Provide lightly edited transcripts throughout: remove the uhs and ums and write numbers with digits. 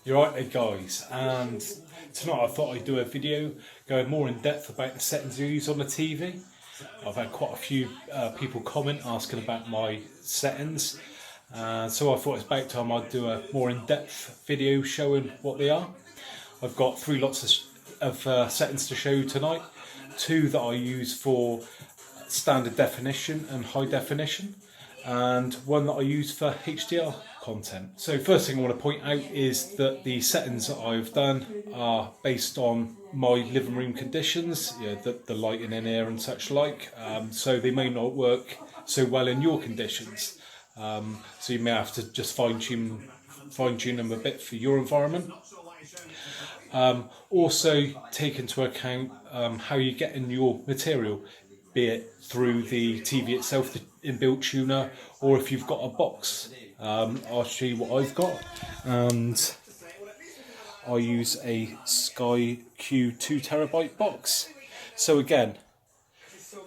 You're right there guys, and tonight I thought I'd do a video going more in depth about the settings you use on the TV. I've had quite a few people comment asking about my settings, so I thought it's about time I'd do a more in-depth video showing what they are. I've got three lots of settings to show you tonight. Two that I use for standard definition and high definition, and one that I use for HDR content. So first thing I want to point out is that the settings that I've done are based on my living room conditions, the lighting in here and such like, so they may not work so well in your conditions, so you may have to just fine-tune them a bit for your environment. Also take into account how you get in your material, be it through the TV itself, the inbuilt tuner, or if you've got a box. I'll show you what I've got, and I use a Sky Q 2TB box. So again,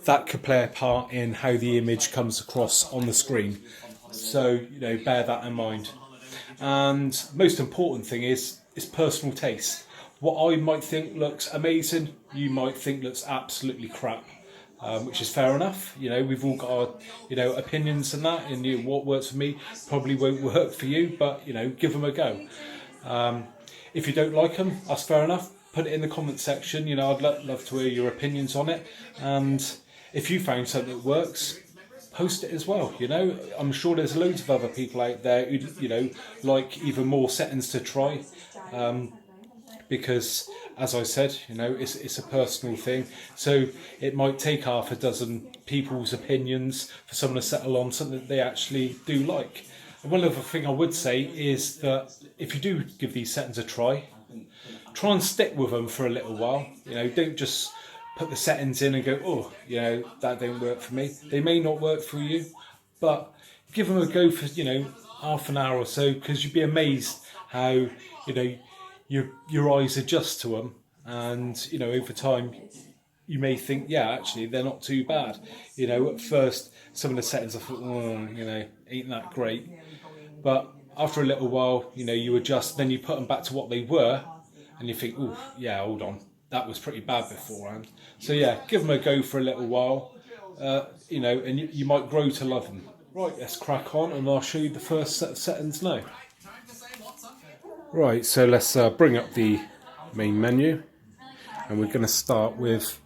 that could play a part in how the image comes across on the screen. So bear that in mind. And most important thing is personal taste. What I might think looks amazing, you might think looks absolutely crap. Which is fair enough. We've all got our opinions and that, and what works for me probably won't work for you, but give them a go. If you don't like them, that's fair enough. Put it in the comment section. I'd love to hear your opinions on it, and if you found something that works, post it as well. I'm sure there's loads of other people out there who like even more settings to try. Because, as I said, it's a personal thing. So it might take half a dozen people's opinions for someone to settle on something that they actually do like. And one other thing I would say is that if you do give these settings a try and stick with them for a little while. Don't just put the settings in and go, oh, that don't work for me. They may not work for you, but give them a go for half an hour or so, because you'd be amazed how your eyes adjust to them, and over time you may think, yeah, actually they're not too bad. At first some of the settings I thought, ain't that great, but after a little while you adjust, then you put them back to what they were, and you think, oh yeah, hold on, that was pretty bad beforehand. So yeah, give them a go for a little while, and you might grow to love them. Right, let's crack on, and I'll show you the first set of settings now. Right, so let's bring up the main menu, and we're going to start with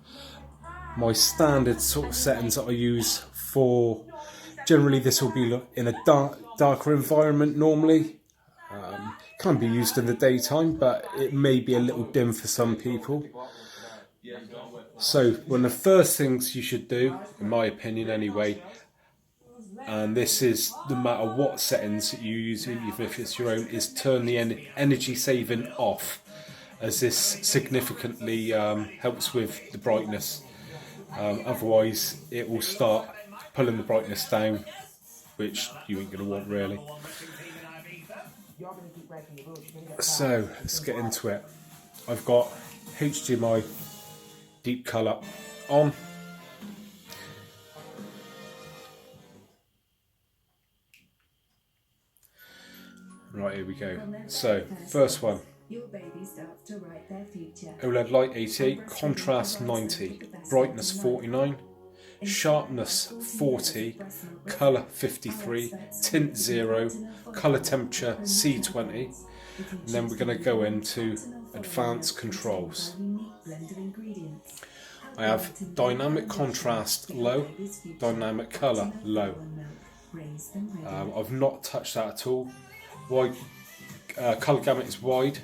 my standard sort of settings that I use for, generally this will be in a darker environment normally. Can be used in the daytime, but it may be a little dim for some people. So one of the first things you should do, in my opinion anyway, and this is no matter what settings that you use, even if it's your own, is turn the energy saving off, as this significantly helps with the brightness. Otherwise it will start pulling the brightness down, which you ain't going to want really. So let's get into it. I've got HDMI deep colour on. Right, here we go. So, first one, OLED light 88, contrast 90, brightness 49, sharpness 40, colour 53, tint 0, colour temperature C20, and then we're going to go into advanced controls. I have dynamic contrast low, dynamic colour low. I've not touched that at all. Wide, colour gamut is wide,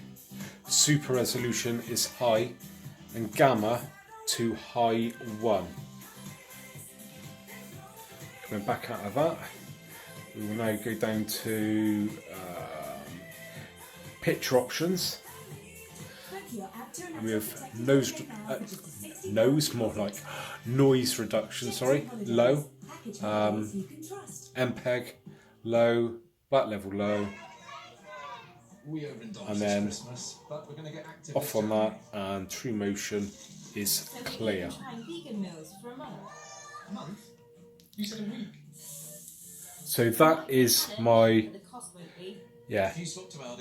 super resolution is high, and gamma to high 1. Coming back out of that, we will now go down to picture options. And we have noise reduction, low, MPEG low, black level low, and then off on that, and true motion is clear. So that is my yeah,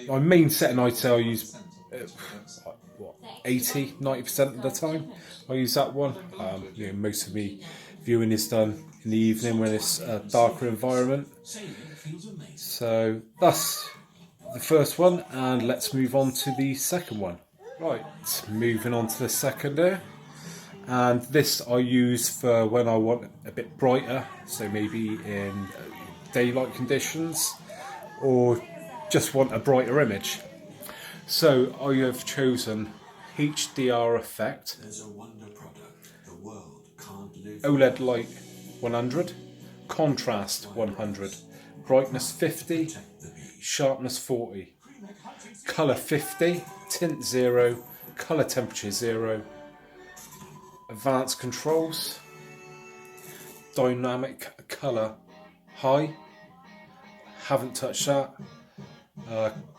my main setting I'd say I use 80–90% of the time I use that one. You know, most of me viewing is done in the evening when it's a darker environment. So that's the first one, and let's move on to the second one. Right, moving on to the second here, and this I use for when I want a bit brighter, so maybe in daylight conditions, or just want a brighter image. So I have chosen HDR effect, OLED light 100, contrast 100, brightness 50, sharpness 40, colour 50, tint 0, colour temperature 0, advanced controls, dynamic colour high, haven't touched that,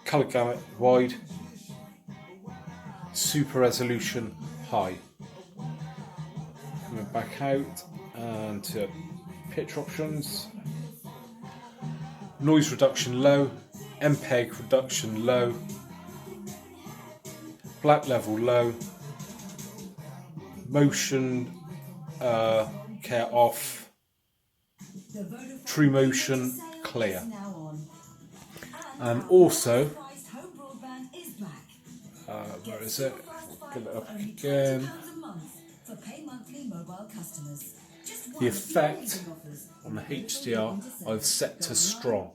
colour gamut wide, super resolution high. Coming back out and to picture options, noise reduction low, MPEG reduction low, black level low, motion care off, true motion clear, and also where is it? Get it up again. The effect on the HDR I've set to strong.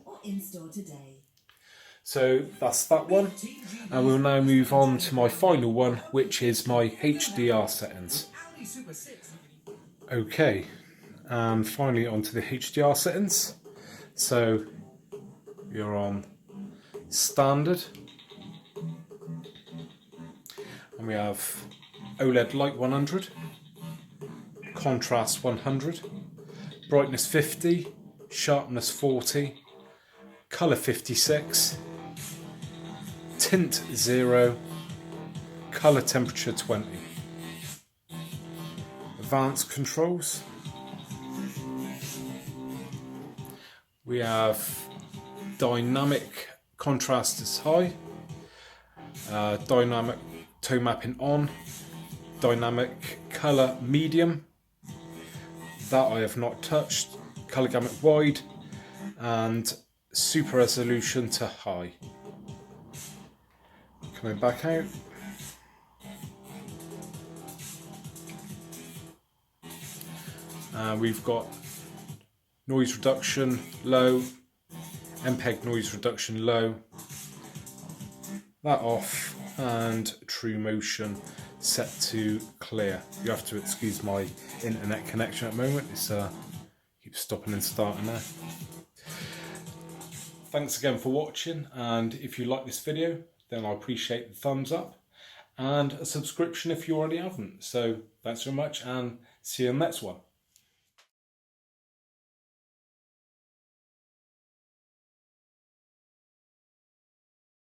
So that's that one, and we'll now move on to my final one, which is my HDR settings. Okay, and finally onto the HDR settings. So you're on standard, and we have OLED light 100, contrast 100, brightness 50, sharpness 40, colour 56, tint 0, colour temperature 20. Advanced controls, we have dynamic contrast is high, dynamic tone mapping on, dynamic colour medium, that I have not touched, colour gamut wide, and super resolution to high. Coming back out, we've got noise reduction low, MPEG noise reduction low, that off, and true motion set to clear. You have to excuse my internet connection at the moment, it's keeps stopping and starting there. Thanks again for watching, and if you like this video then I appreciate the thumbs up and a subscription if you already haven't. So thanks very much, and see you in the next one.